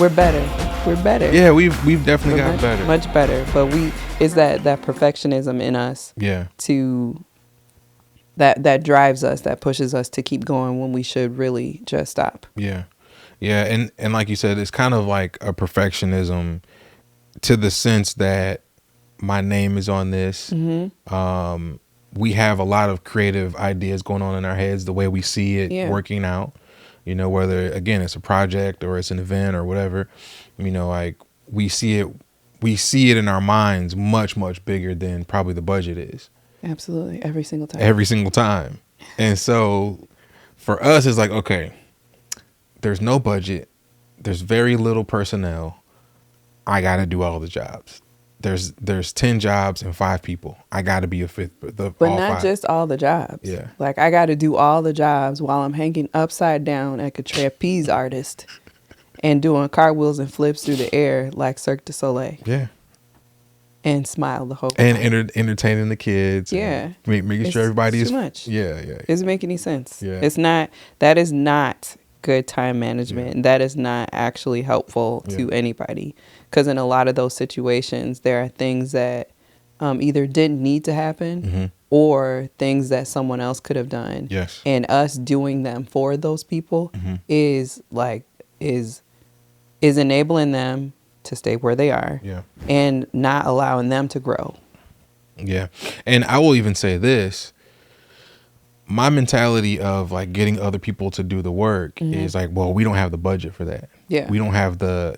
we're better. We're better. Yeah, we've definitely got better. Much better. But it's that perfectionism in us. Yeah. That drives us, that pushes us to keep going when we should really just stop. Yeah. Yeah, and like you said, it's kind of like a perfectionism to the sense that my name is on this. Mm-hmm. We have a lot of creative ideas going on in our heads, the way we see it working out, whether, again, it's a project or it's an event or whatever, like we see it in our minds much, much bigger than probably the budget is. Absolutely. Every single time. And so for us, it's like, okay, there's no budget. There's very little personnel. I got to do all the jobs. There's 10 jobs and 5 people. I got to be a fifth. But not just all the jobs. Yeah. Like I got to do all the jobs while I'm hanging upside down like a trapeze artist and doing cartwheels and flips through the air like Cirque du Soleil. Yeah. And smile the whole time. And entertaining the kids. Yeah. Making sure everybody is too much. Yeah. It doesn't make any sense. Yeah. That is not good time management. Yeah. That is not actually helpful to anybody. Because in a lot of those situations, there are things that either didn't need to happen or things that someone else could have done. Yes. And us doing them for those people is enabling them to stay where they are and not allowing them to grow. Yeah. And I will even say this. My mentality of like getting other people to do the work is like, well, we don't have the budget for that. Yeah. We don't have the,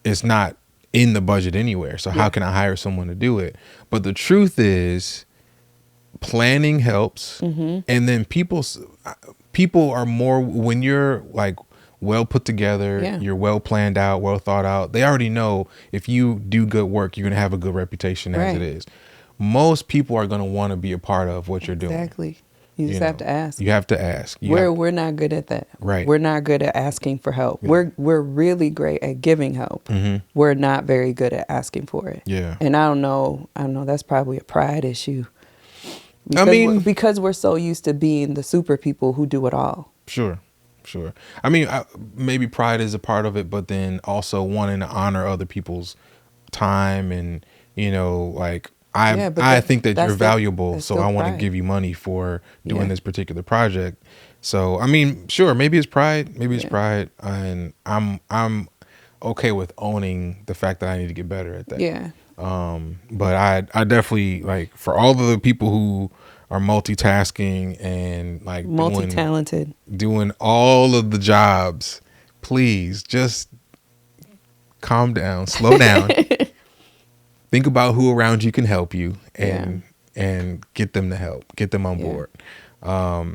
it's not in the budget anywhere. So how can I hire someone to do it? But the truth is planning helps. And then people are more, when you're like well put together, you're well planned out, well thought out. They already know if you do good work, you're going to have a good reputation as it is. Most people are going to want to be a part of what you're doing. Exactly. You just have to ask. You have to ask. We're not good at that. Right. We're not good at asking for help. Yeah. We're really great at giving help. We're not very good at asking for it. Yeah. And I don't know. That's probably a pride issue. Because we're so used to being the super people who do it all. Sure. I mean, maybe pride is a part of it, but then also wanting to honor other people's time and, like, I think that you're valuable, so I want to give you money for doing this particular project. So, I mean, sure, maybe it's pride, and I'm okay with owning the fact that I need to get better at that. Yeah. But I definitely, like, for all of the people who are multitasking and like multi-talented, doing all of the jobs, please just calm down, slow down. Think about who around you can help you and get them to help, get them on board.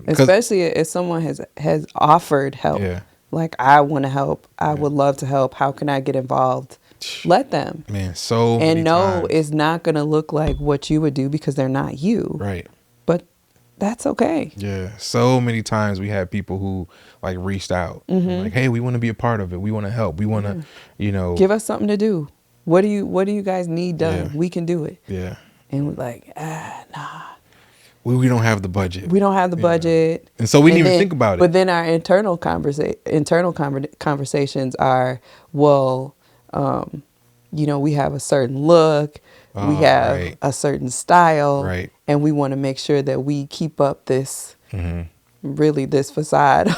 Especially if someone has offered help. Yeah. Like, I want to help. I would love to help. How can I get involved? Let them. Man, it's not going to look like what you would do because they're not you. Right. But that's okay. Yeah. So many times we had people who like reached out like, hey, we want to be a part of it. We want to help. We want to, give us something to do. What do you guys need done? We can do it. Yeah. And we're like, nah. We don't have the budget. We don't have the budget. And so we didn't even think about it. But then our internal conversations are, well, we have a certain look. We have a certain style. Right. And we want to make sure that we keep up this, really this facade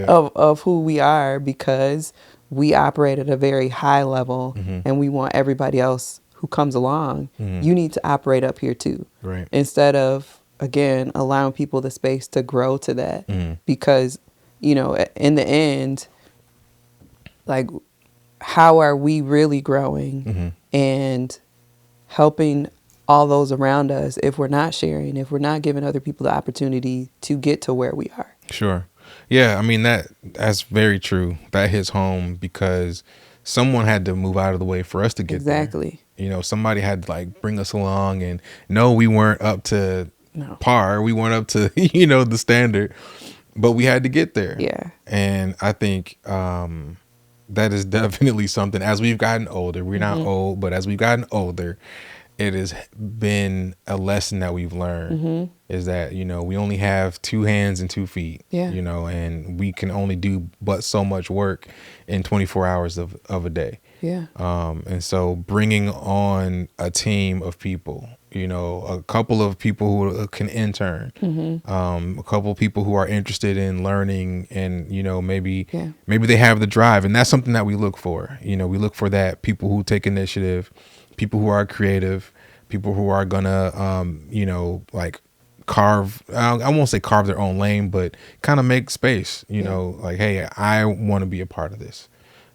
of who we are, because we operate at a very high level and we want everybody else who comes along, you need to operate up here too. Right. Instead of, again, allowing people the space to grow to that. Because, in the end, like, how are we really growing and helping all those around us if we're not sharing, if we're not giving other people the opportunity to get to where we are? Sure. Yeah, I mean, that's very true. That hits home because someone had to move out of the way for us to get there. Exactly. Somebody had to like bring us along, and no, we weren't up to par. We weren't up to, the standard, but we had to get there. Yeah. And I think that is definitely something, as we've gotten older, we're not old, but as we've gotten older, it has been a lesson that we've learned is that, we only have 2 hands and 2 feet, Yeah. and we can only do but so much work in 24 hours of a day. Yeah. And so bringing on a team of people, a couple of people who can intern, a couple of people who are interested in learning and, maybe they have the drive. And that's something that we look for. We look for that, people who take initiative, people who are creative, people who are gonna, like carve, I won't say carve their own lane, but kind of make space, like, hey, I want to be a part of this.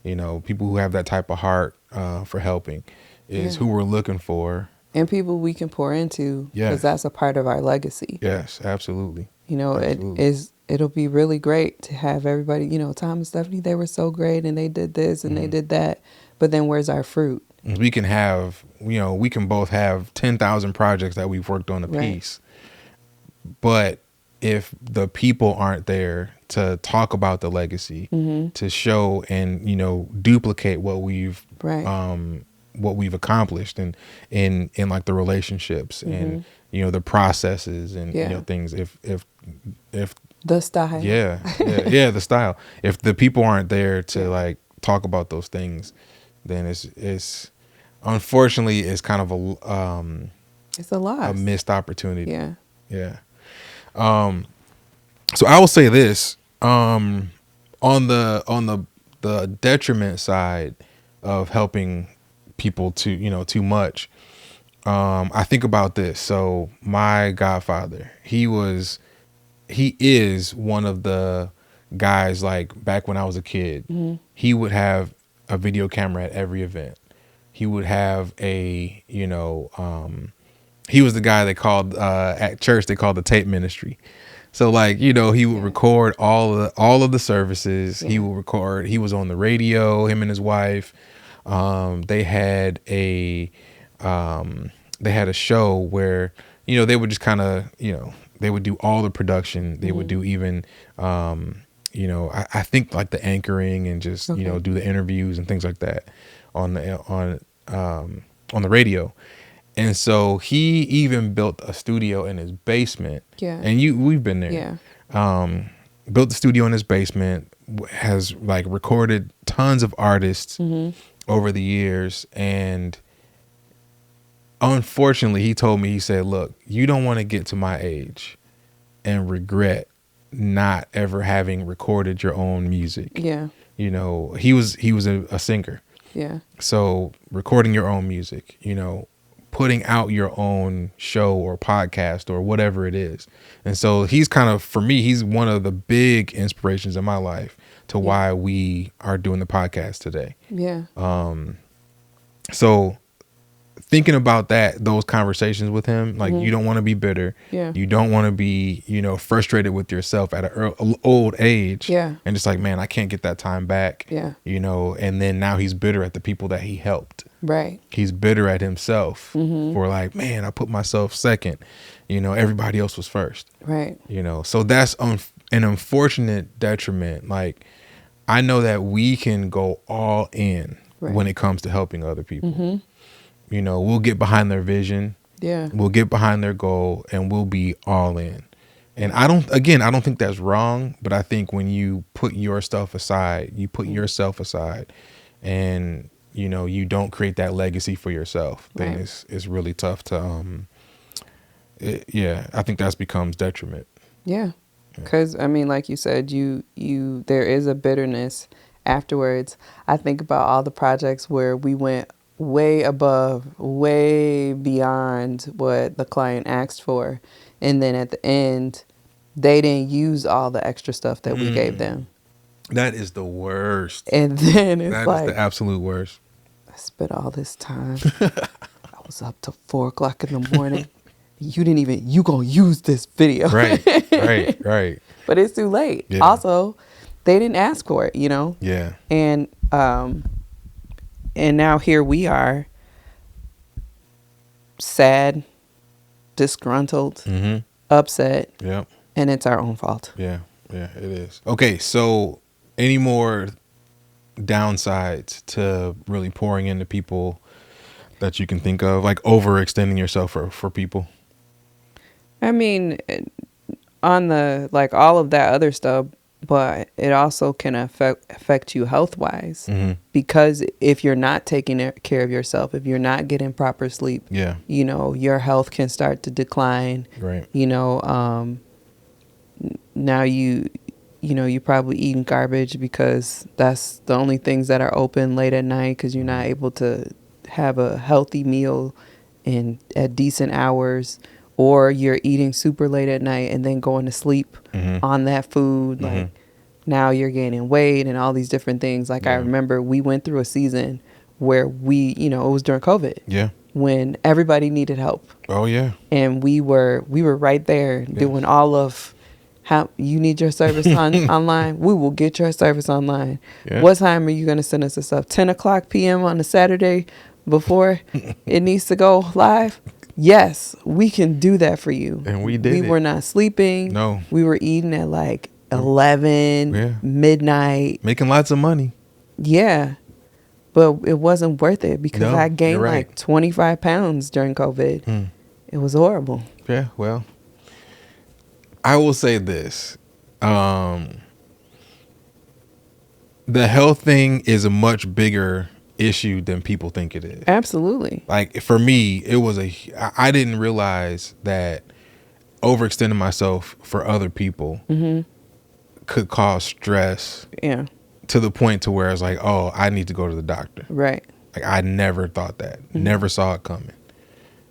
People who have that type of heart for helping is who we're looking for. And people we can pour into, because that's a part of our legacy. Yes, absolutely. Absolutely. It'll be really great to have everybody, Tom and Stephanie, they were so great and they did this and they did that. But then where's our fruit? We can have, we can both have 10,000 projects that we've worked on a piece. But if the people aren't there to talk about the legacy, to show and, duplicate what we've accomplished and in like the relationships and, the processes and, things, if the style. The style. If the people aren't there to like talk about those things, then it's unfortunately it's kind of it's a loss. A missed opportunity. Yeah. So I will say this, on the detriment side of helping people too much. I think about this. So my godfather, he is one of the guys, like back when I was a kid, he would have a video camera at every event. He would have he was the guy they called, at church, they called the tape ministry. So like, he would record all of the services. He would record, he was on the radio, him and his wife. They had a show where, they would just kind of, they would do all the production. They would do even, I think like the anchoring and just, do the interviews and things like that on the radio. And so he even built a studio in his basement. Yeah. And we've been there. Yeah. Built the studio in his basement, has like recorded tons of artists over the years. And unfortunately, he told me, he said, look, you don't want to get to my age and regret not ever having recorded your own music. Yeah. He was a singer. Yeah. So recording your own music, putting out your own show or podcast or whatever it is. And so he's kind of, for me, he's one of the big inspirations in my life to why we are doing the podcast today. Yeah. So thinking about those conversations with him, like you don't want to be bitter. Yeah. You don't want to be, frustrated with yourself at an old age. Yeah. And just like, man, I can't get that time back. Yeah. And then now he's bitter at the people that he helped. Right. He's bitter at himself for like, man, I put myself second. Everybody else was first. Right. So that's an unfortunate detriment. Like, I know that we can go all in when it comes to helping other people. We'll get behind their vision. Yeah. We'll get behind their goal and we'll be all in. And I don't think that's wrong, but I think when you put your stuff aside, you put yourself aside and, you don't create that legacy for yourself, then it's really tough to, I think that becomes detriment. Yeah. Because, I mean, like you said, there is a bitterness afterwards. I think about all the projects where we went way above, way beyond what the client asked for. And then at the end, they didn't use all the extra stuff that we gave them. That is the worst. And then it's that is the absolute worst. I spent all this time. I was up till 4 o'clock in the morning. You gonna use this video. Right. But it's too late. Yeah. Also, they didn't ask for it, Yeah. And now here we are, sad, disgruntled, upset. Yep. And it's our own fault. Yeah, it is. Okay, so any more downsides to really pouring into people that you can think of, like overextending yourself for people? I mean, on the like all of that other stuff, but it also can affect you health wise, because if you're not taking care of yourself, if you're not getting proper sleep, Yeah. you know, your health can start to decline. Right. You know, now you know, you're probably eating garbage because that's the only things that are open late at night, because you're not able to have a healthy meal at decent hours, or you're eating super late at night and then going to sleep on that food. Like now you're gaining weight and all these different things. Like I remember we went through a season where we, you know, it was during COVID. Yeah. When everybody needed help. Oh yeah. And we were right there doing all of how you need your service online. We will get your service online. Yeah. What time are you going to send us this stuff? 10 o'clock p.m. on a Saturday before it needs to go live? Yes, we can do that for you. And we did. We were not sleeping. No. We were eating at like 11, midnight. Making lots of money. Yeah. But it wasn't worth it because No, I gained you're right. like 25 pounds during COVID. It was horrible. Yeah, well, I will say this. The health thing is a much bigger issue than people think it is. Absolutely. Like for me, it was I didn't realize that overextending myself for other people could cause stress. Yeah. To the point to where it's like, oh, I need to go to the doctor. Right. Like I never thought that. Never saw it coming.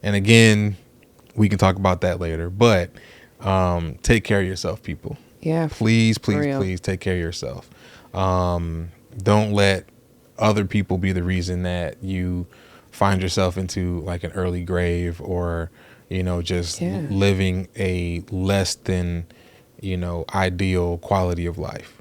And again, we can talk about that later. But take care of yourself, people. Yeah. Please take care of yourself. Don't let other people be the reason that you find yourself into like an early grave, or, you know, just living a less than, you know, ideal quality of life.